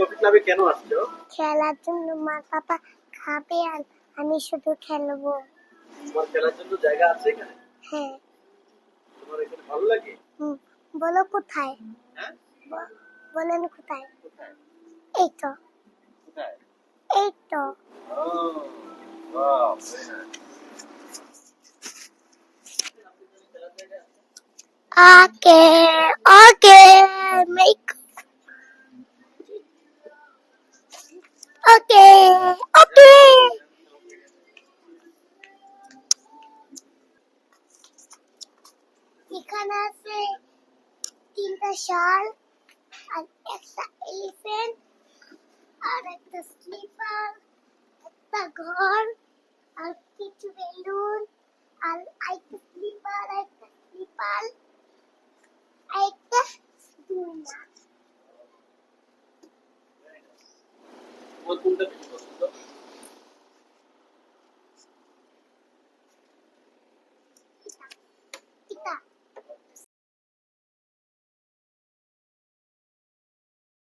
Coffee ক্লাবে কেন আসছো? খেলার জন্য। মা পাপা খাবে আর আমি শুধু খেলবো। তোমার খেলার জন্য জায়গা আছে এখানে? হ্যাঁ। তোমার এখানে ভালো লাগে? বলো কোথায়? হ্যাঁ, বলেন কোথায়? কোথায়? এই তো। কোথায়? এই তো। ও wow, very nice. Okay, okay, make okay, okay. এখানে আছে তিনটা শাল আর একটা এলিফ্যান্ট আর একটা স্লিপার, একটা ঘর আর কিছু বেলুন আর একটা স্লিপার, একটা স্লিপার, একটা দুলনা। তোমার কোনটা বেশি পছন্দ?